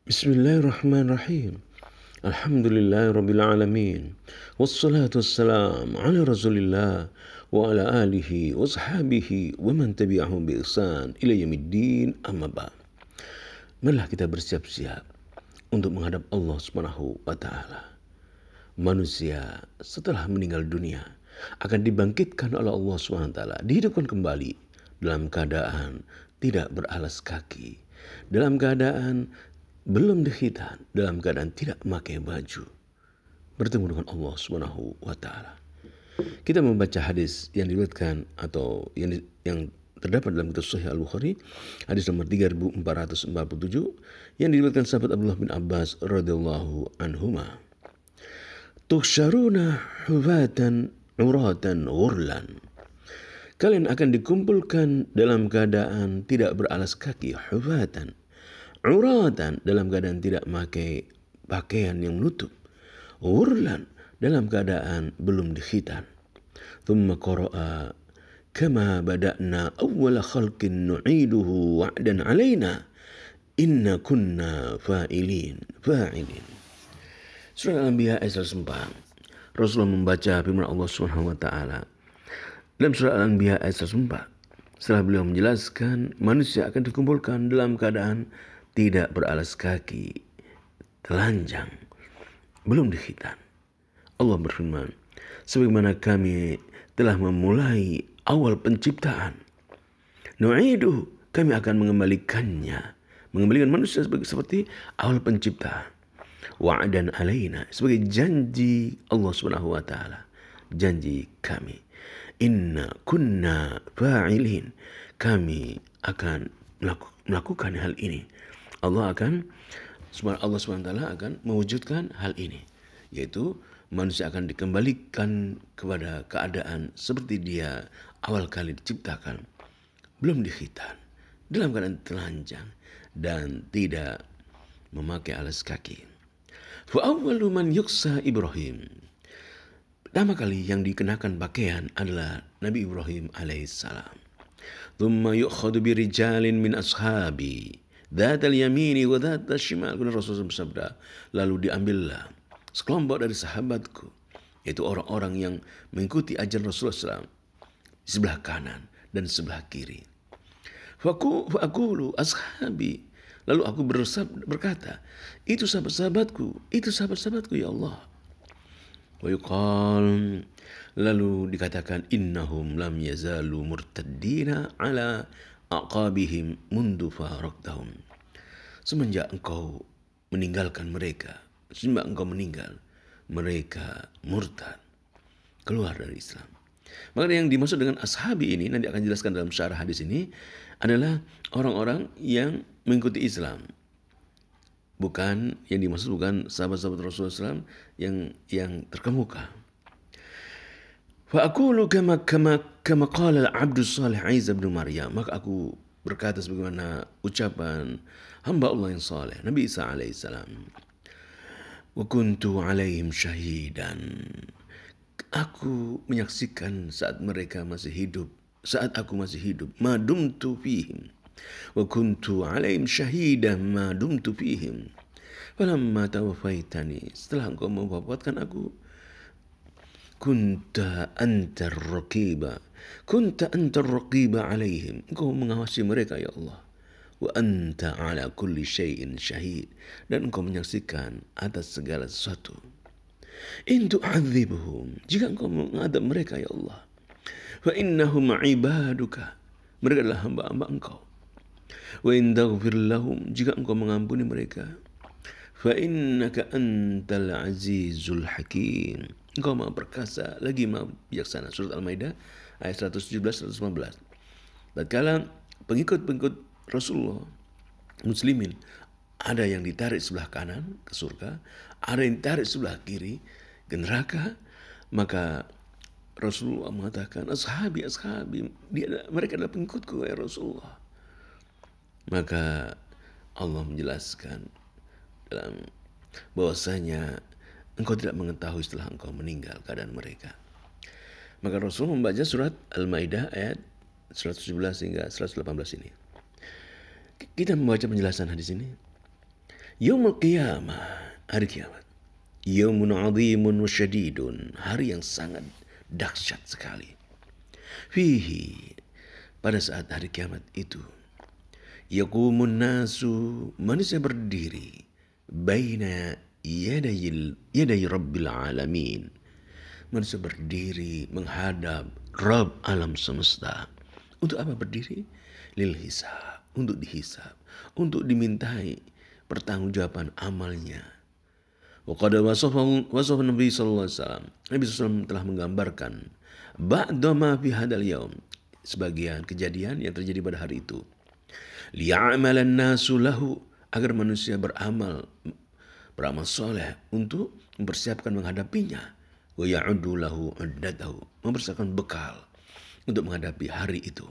Bismillahirrahmanirrahim. Alhamdulillahirabbil alamin. Wassalatu wassalam ala Rasulillah wa ala alihi wa sahbihi wa man tabi'ahum bi ihsan ila yaumiddin, amma ba'd. Marilah kita bersiap-siap untuk menghadap Allah Subhanahu wa taala. Manusia setelah meninggal dunia akan dibangkitkan oleh Allah Subhanahu wa taala, dihidupkan kembali dalam keadaan tidak beralas kaki, dalam keadaan belum dikhitan, dalam keadaan tidak memakai baju, bertemu dengan Allah Subhanahu wa taala. Kita membaca hadis yang diriwayatkan atau yang terdapat dalam kitab Sahih Al-Bukhari, hadis nomor 3447 yang diriwayatkan sahabat Abdullah bin Abbas radhiyallahu anhuma. Tuhsyaruna hufatan uratan ghurlan. Kalian akan dikumpulkan dalam keadaan tidak beralas kaki, hufatan, uratan, dalam keadaan tidak memakai pakaian yang menutup, ghurlan, dalam keadaan belum dikhitan. Thumma qara'a kama bada'na awwala khalqin nu'iduhu wa'dan 'alaina inna kunna fa'ilin. Surah Al-Anbiya ayat 104. Rasulullah membaca firman Allah Subhanahu wa taala dalam surah Al-Anbiya ayat 104. Setelah beliau menjelaskan manusia akan dikumpulkan dalam keadaan tidak beralas kaki, telanjang, belum dikhitan. Allah berfirman, sebagaimana kami telah memulai awal penciptaan, nu'idu, kami akan mengembalikan manusia seperti awal penciptaan. Wa'dan alaina, sebagai janji Allah Subhanahu wa taala, janji kami. Inna kunna fa'ilin, kami akan melakukan hal ini. Allah SWT akan mewujudkan hal ini, yaitu manusia akan dikembalikan kepada keadaan seperti dia awal kali diciptakan, belum dikhitan, dalam keadaan telanjang dan tidak memakai alas kaki. Fa awwalu man yuksa Ibrahim. Pertama kali yang dikenakan pakaian adalah Nabi Ibrahim alaihissalam. Thumma yu'khadu bi rijalin min ashabi dhatal yamini wa dhatal shimal. Kemudian Rasulullah bersabda, lalu diambillah sekelompok dari sahabatku, yaitu orang-orang yang mengikuti ajaran Rasulullah SAW, di sebelah kanan dan sebelah kiri. Fa'akulu ashabi, lalu aku berkata, itu sahabat-sahabatku ya Allah. Wa yuqal, lalu dikatakan, innahum lam yazalu murtaddina ala aqabihim mundu faraktahum. Semenjak engkau meninggalkan mereka, semenjak engkau meninggal, mereka murtad, keluar dari Islam. Maka yang dimaksud dengan ashabi ini, nanti akan dijelaskan dalam syarah hadis ini, adalah orang-orang yang mengikuti Islam. Yang dimaksud bukan sahabat-sahabat Rasulullah SAW yang terkemuka. Fa aqulu kama qala al-'abdu salih Isa bin Maryam, maka aku berkata sebagaimana ucapan hamba Allah yang saleh Nabi Isa alaihissalam. Wa kuntu 'alaihim syahidan, aku menyaksikan saat mereka masih hidup, saat aku masih hidup, ma dumtu fihim. Wa kuntu 'alaihim syahidan ma dumtu fihim. Falamma tawaffaitani, setelah engkau mewafatkan aku, kunta antar raqiba alaihim, engkau mengawasi mereka ya Allah. Wa anta ala kulli syai'in syahid, dan engkau menyaksikan atas segala sesuatu. In tu'adzibuhum, jika engkau mengadab mereka ya Allah, fa innahum ibaduka, mereka adalah hamba-hamba engkau. Wa in taghfir lahum, jika engkau mengampuni mereka, fa innaka antal azizul hakim, engkau maha perkasa lagi maha bijaksana. Surat Al-Maidah ayat 117-115. Tatkala pengikut-pengikut Rasulullah muslimin ada yang ditarik sebelah kanan ke surga, ada yang ditarik sebelah kiri ke neraka, maka Rasulullah mengatakan, ashabi, mereka adalah pengikutku ya Rasulullah. Maka Allah menjelaskan dalam bahwasanya engkau tidak mengetahui setelah engkau meninggal keadaan mereka. Maka Rasul membaca surat Al-Maidah ayat 117 hingga 118 ini. Kita membaca penjelasan hadis ini. Yaumul qiyamah, hari kiamat. Yaumun azimun wa syadidun, hari yang sangat dahsyat sekali. Fihi, pada saat hari kiamat itu, yaqumun nasu, manusia berdiri, baina yaday rabbil alamin. Manusia berdiri menghadap Rabb alam semesta. Untuk apa berdiri? Lil hisab, untuk dihisab, untuk dimintai pertanggungjawaban amalnya. Waqad wasafa Nabi sallallahu alaihi wasallam. Nabi SAW telah menggambarkan ba'da ma fi hadal yaum, sebagian kejadian yang terjadi pada hari itu. Liya'malan nasu lahu, agar manusia beramal soleh untuk mempersiapkan menghadapinya. Wa ya'uddu lahu uddatahu, mempersiapkan bekal untuk menghadapi hari itu.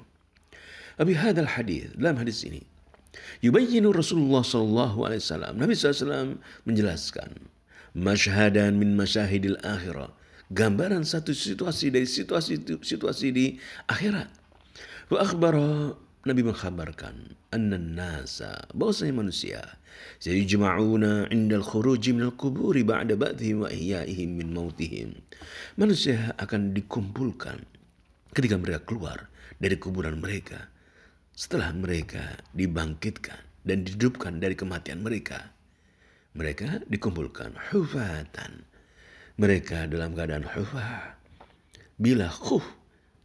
Abi hadal hadis, dalam hadis ini yubayyinu Rasulullah sallallahu alaihi wasallam, Nabi SAW menjelaskan masyhadan min masyahidil akhirah, gambaran satu situasi dari situasi di akhirat. Wa akhbara, Nabi mengkhabarkan annan nasa, bahwasanya manusia sayujma'una 'indal khuruji minal quburi ba'da ba'thihim wa ihyaihim min mautihim. Manusia akan dikumpulkan ketika mereka keluar dari kuburan mereka, setelah mereka dibangkitkan dan dihidupkan dari kematian mereka. Mereka dikumpulkan hufatan, mereka dalam keadaan hufah, bila khuf,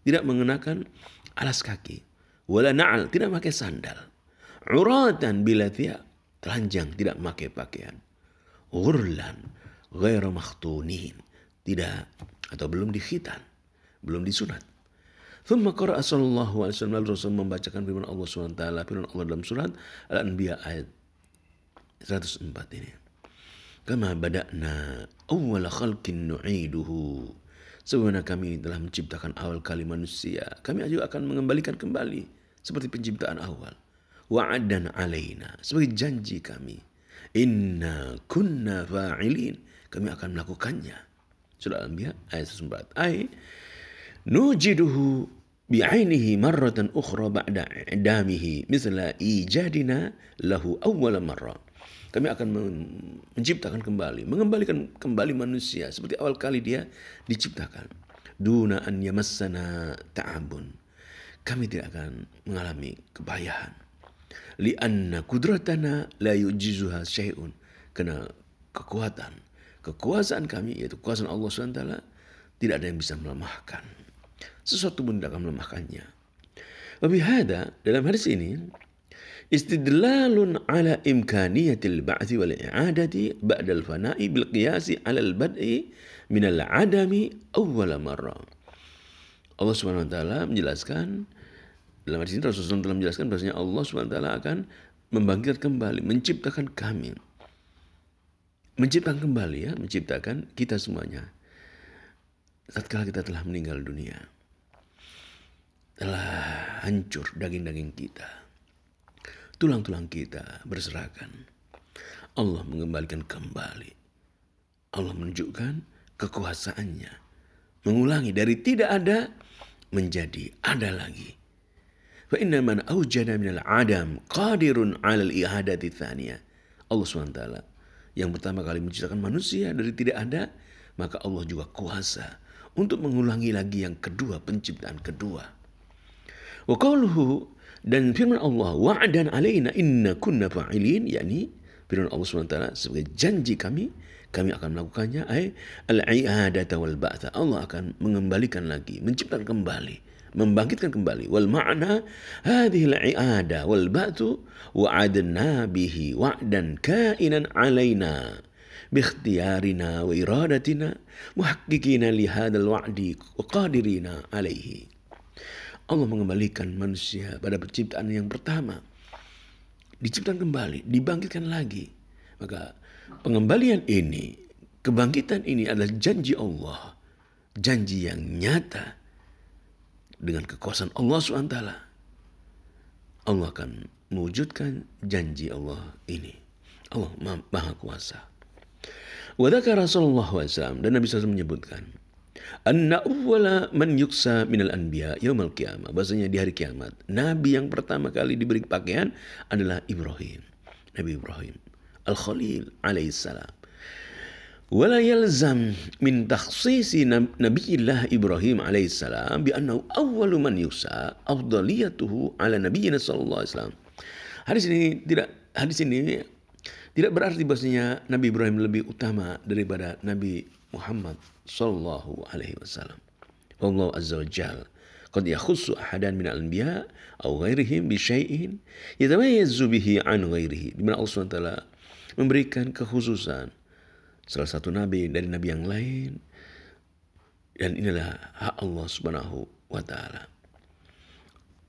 tidak mengenakan alas kaki, wala na'al, tidak pakai sandal, uratan bila thiyab, telanjang, tidak memakai pakaian, ghurlan ghairu makhtunin, tidak atau belum dikhitan, belum disunat. Thumma qara'a sallallahu alaihi wasallam, Rasul membacakan firman Allah SWT, firman Allah dalam surat Al-Anbiya ayat 104 ini. Kama bada'na awwala khalqin nu'iduhu, sebagaimana kami telah menciptakan awal kali manusia, kami juga akan mengembalikan kembali seperti penciptaan awal. Wa'adan alaina, sebagai janji kami. Inna kunna fa'ilin, kami akan melakukannya. Surah Al-Anbiya ayat 104. Ay nujiduhu bi'ainihi marratan ukhra ba'da i'damihi misla ijadina lahu awwala marrah. Kami akan menciptakan kembali, mengembalikan kembali manusia seperti awal kali dia diciptakan. Duna an yamassana ta'abun, kami tidak akan mengalami kepayahan. Li'anna kudratana la yujizuha syai'un, karena kekuasaan kami, yaitu kekuasaan Allah SWT, tidak ada yang bisa melemahkan. Sesuatu pun tidak akan melemahkannya. Wabihada, dalam hadis ini, istidlalun ala imkaniyatil ba'thi wal i'adati ba'dal fana'i bil qiyasi ala al bad'i minal adami awwala marrah. Allah Subhanahu wa taala menjelaskan dalam hadis ini, Rasulullah telah menjelaskan bahwasanya Allah Subhanahu wa taala akan membangkitkan kembali, menciptakan kami. Menciptakan kembali, ya, menciptakan kita semuanya. Tatkala kita telah meninggal dunia, telah hancur daging-daging kita, tulang-tulang kita berserakan, Allah mengembalikan kembali. Allah menunjukkan kekuasaannya, mengulangi dari tidak ada menjadi ada lagi. Fa inna man awjada minal adam qadirun 'alal i'adati tsaniyah. Allah SWT yang pertama kali menciptakan manusia dari tidak ada, maka Allah juga kuasa untuk mengulangi lagi yang kedua, penciptaan kedua. Wa qawluhu, dan firman Allah, wa'adan alaina inna kunna fa'ilin, yakni firman Allah SWT sebagai janji kami akan melakukannya, ay al-i'adata wal ba'tha, Allah akan mengembalikan lagi, menciptakan kembali, membangkitkan kembali. Wal ma'na hadhihi al-i'ada wal ba'thu wa'adna bihi wa'dan ka'inan alaina bikhtiyarina wa iradatina muhaqqqiqina li hadzal wa'di wa qadirina alaihi. Allah mengembalikan manusia pada penciptaan yang pertama, diciptakan kembali, dibangkitkan lagi. Maka pengembalian ini, kebangkitan ini adalah janji Allah, janji yang nyata dengan kekuasaan Allah SWT. Allah akan mewujudkan janji Allah ini. Allah Maha Kuasa. Wa dzakara sallallahu alaihi wasallam, dan Nabi SAW menyebutkan, anna awwala man yuksa minal anbiya yaumal qiyamah, bahasanya di hari kiamat, nabi yang pertama kali diberi pakaian adalah Ibrahim. Nabi Ibrahim Al-Khalil alaihissalam. Wala yalzam min takhsisi Nabiyillah Ibrahim alaihissalam bi annahu awwalu man yusa afdaliyatuhu ala nabiyyina sallallahu alaihi wasallam. Hadis ini tidak berarti bahasanya Nabi Ibrahim lebih utama daripada Nabi Muhammad sallallahu alaihi wasallam. Allah azza wa jalla qad yakhussu ahadan min al-anbiya aw ghairihim bi syai'in yatamayyazu bihi an ghairihi. Di mana Allah SWT memberikan kekhususan salah satu nabi dari nabi yang lain, dan inilah hak Allah Subhanahu wa taala.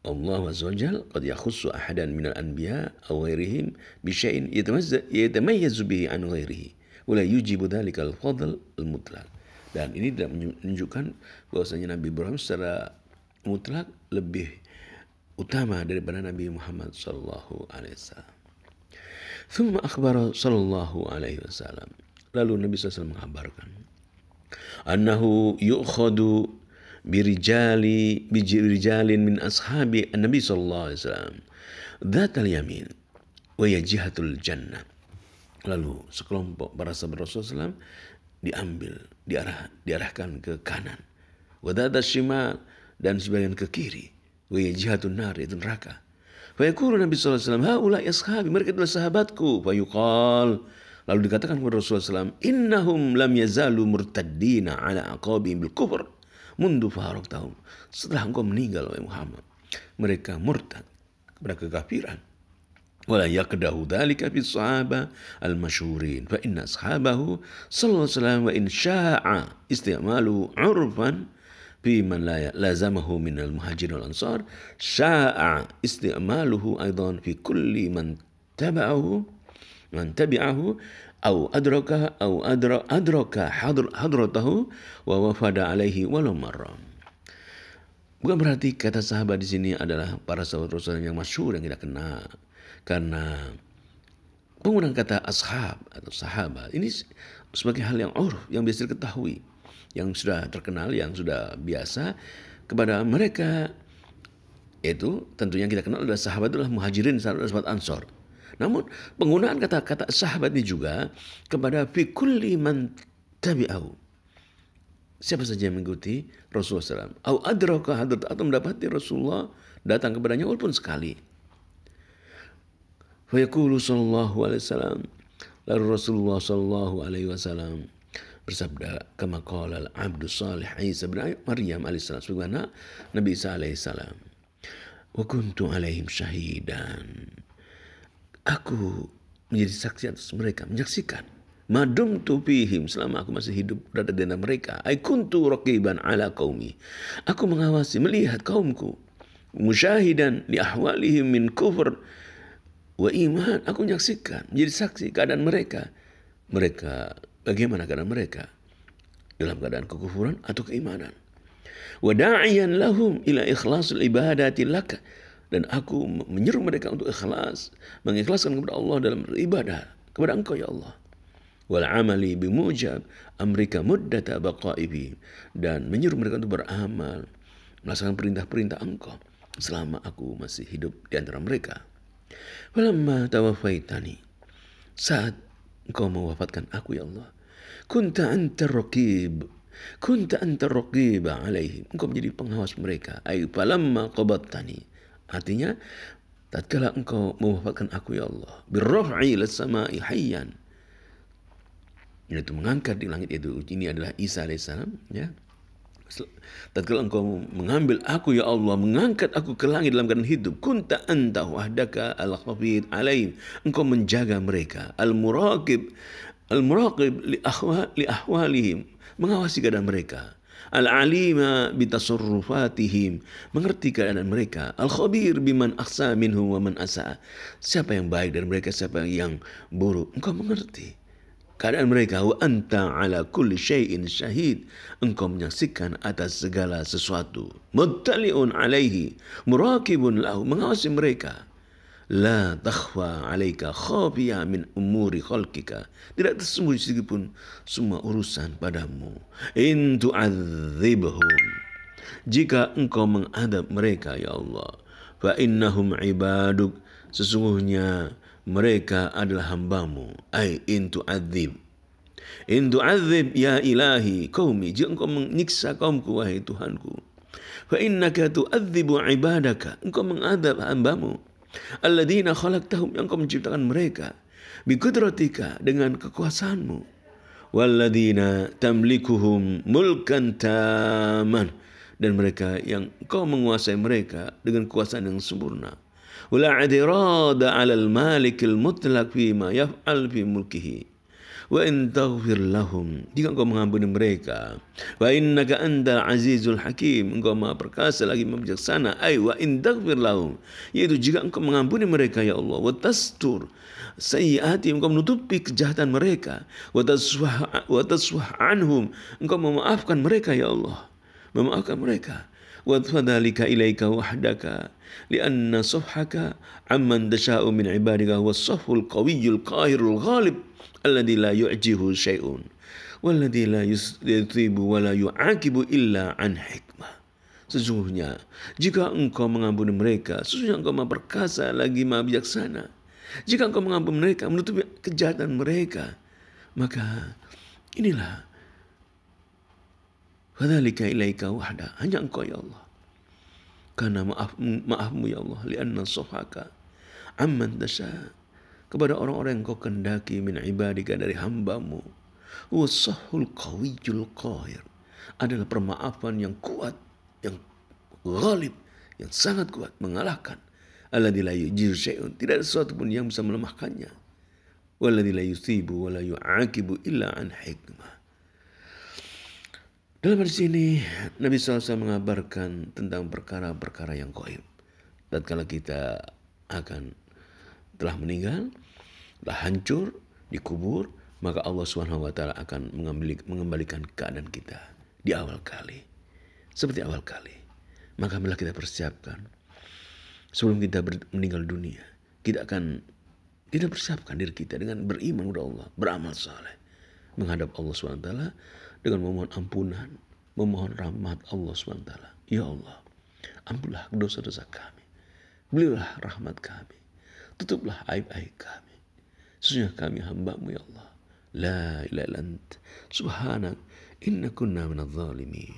Allah azza wa jalla qad yakhussu ahadan min al-anbiya aw ghairihim bi syai'in yatamayyazu bihi an ghairihi wa la yujibu dzalika al-fadl al-mutlaq. Dan ini tidak menunjukkan bahwasanya Nabi Ibrahim secara mutlak lebih utama daripada Nabi Muhammad sallallahu alaihi wasallam. Thumma akhbara sallallahu alaihi wasallam. Lalu Nabi SAW mengabarkan annahu yu'khadu birijalin min ashabi Nabi sallallahu alaihi wasallam dzatal yamin wa yajihatul jannah. Lalu sekelompok para sahabat Rasulullah SAW diarahkan ke kanan, wa dzatal shimal, dan sebagian ke kiri, wa yajihatun nar, itu neraka. Fa yaqulu Nabi sallallahu alaihi wasallam, haula ashabi, mereka adalah sahabatku. Fa yuqal, lalu dikatakan kepada Rasulullah SAW, innahum lam yazalu murtaddina ala aqabihim bil kufr mundu faraqtahum. Setelah engkau meninggal wahai Muhammad, mereka murtad kepada kekafiran. Wala yaqdahu dzalika fi sahaba al masyhurin fa inna ashabahu sallallahu alaihi wasallam wa in syaa'a istimalu urfan fi man la lazamahu min al muhajirin wal ansar syaa'a istimaluhu aidan fi kulli man tabi'ahu aw adraka hadratahu wa wafada alaihi walau marra. Bukan berarti kata sahabat di sini adalah para sahabat Rasul yang masyhur yang kita kenal, karena penggunaan kata ashab atau sahabat ini sebagai hal yang urf, yang biasa diketahui, yang sudah terkenal, yang sudah biasa kepada mereka. Itu tentunya kita kenal adalah sahabat adalah muhajirin, sahabat ansor. Namun penggunaan kata-kata sahabat ini juga kepada fi kulli man tabi'ahu, siapa saja yang mengikuti Rasulullah SAW, au adraka hadrat, atau mendapati Rasulullah datang kepadanya walaupun sekali. Fa yaqulu sallallahu alaihi wasallam, lalu Rasulullah sallallahu alaihi wasallam bersabda, kama qala al-abdu salih Isa bin Maryam alaihissalam, sebagaimana Nabi Isa alaihissalam, wa kuntu alaihim syahidan, aku menjadi saksi atas mereka, menyaksikan, madum tu fihim, selama aku masih hidup berada di antara mereka. Ai kuntu raqiban ala qaumi, aku mengawasi, melihat kaumku, musyahidan li ahwalihim min kufr wa iman, aku menyaksikan, menjadi saksi keadaan mereka. Mereka, bagaimana keadaan mereka? Dalam keadaan kekufuran atau keimanan. Wa da'iyan lahum ila ikhlasul ibadati laka, dan aku menyeru mereka untuk ikhlas, mengikhlaskan kepada Allah dalam beribadah kepada Engkau ya Allah. Wal amali bimujab amrika muddata baqaibi, dan menyuruh mereka untuk beramal, melaksanakan perintah-perintah Engkau selama aku masih hidup di antara mereka. Falamma tawaffaitani, saat Engkau mewafatkan aku ya Allah, kunta anta raqib alaihim, Engkau menjadi pengawas mereka. Ay falamma qabattani, artinya tatkala Engkau mewafatkan aku ya Allah, birraf'i ila samai hayyan, yaitu mengangkat di langit, itu ini adalah Isa alaihissalam ya. Tatkala Engkau mengambil aku ya Allah, mengangkat aku ke langit dalam keadaan hidup, kunta anta wahdaka al-khafid alaihim, Engkau menjaga mereka, al-muraqib li ahwalihim, mengawasi keadaan mereka, al-alima bitasarrufatihim, mengerti keadaan mereka, al-khabir biman ahsa minhum wa man asa, siapa yang baik dari mereka, siapa yang buruk, Engkau mengerti keadaan mereka. Wa anta ala kulli syai'in syahid, Engkau menyaksikan atas segala sesuatu. Muttali'un alaihi muraqibun lahu, mengawasi mereka. La takhfa alaika khafiyah min umuri khalqika, tidak tersembunyi sedikit pun semua urusan padamu. In tu'adzibhum, jika Engkau mengadab mereka ya Allah, fa innahum ibaduk, sesungguhnya mereka adalah hambamu. In tu'adzib ya ilahi qaumi, jika engkau menyiksa kaumku wahai Tuhanku. Fa innaka tu'adzibu ibadaka, engkau mengadab hambamu. Alladzina khalaqtahum, yang engkau menciptakan mereka. Bi qudratika, dengan kekuasaanmu. Walladzina tamlikuhum mulkan taman, dan mereka yang engkau menguasai mereka dengan kekuasaan yang sempurna. Wala adirada 'alal malikil mutlaq fi ma yaf'al fi mulkihi. Wa in taghfir lahum, jika engkau mengampuni mereka. Wa innaka antal azizul hakim, engkau maha perkasa lagi maha bijaksana. Wa in taghfir lahum, yaitu jika engkau mengampuni mereka ya Allah. Wa tastur sayyi'ati, engkau menutupi kejahatan mereka. Wa taswah anhum, engkau memaafkan mereka ya Allah, memaafkan mereka. Wa fadhalika ilaika wahdaka lianna safhaka amman tasha'u min ibadika huwa as-safhul qawiyyul qahirul ghalib alladzi la yu'jihu syai'un walladzi la yuthibu wa la yu'aqibu illa an hikmah. Sesungguhnya jika engkau mengampuni mereka, sesungguhnya engkau maha perkasa lagi maha bijaksana. Jika engkau mengampuni mereka, menutupi kejahatan mereka, maka inilah fadzalika ilaika wahda, hanya engkau ya Allah. Karena maafmu ya Allah, lianna safhaka amman tasha, kepada orang-orang yang kau kendaki, min ibadika, dari hambamu. Wasahul qawiyul qahir, adalah permaafan yang kuat, yang ghalib, yang sangat kuat, mengalahkan. Alladzi la yujizu syai'un, tidak ada sesuatu pun yang bisa melemahkannya. Walladzi la yusibu wa la yu'aqibu illa an hikmah. Dalam hadis ini Nabi SAW mengabarkan tentang perkara-perkara yang gaib. Tatkala kita telah meninggal, telah hancur, dikubur, maka Allah SWT akan mengembalikan keadaan kita di awal kali, seperti awal kali. Maka bila kita persiapkan sebelum kita meninggal dunia, kita persiapkan diri kita dengan beriman kepada Allah, beramal saleh, menghadap Allah SWT dengan memohon ampunan, memohon rahmat Allah SWT. Ya Allah, ampunlah dosa-dosa kami, berilah rahmat kami, tutuplah aib-aib kami. Sesungguhnya kami hamba-Mu ya Allah. La ilaha illa anta subhanak inna kunna minadh dhalimin.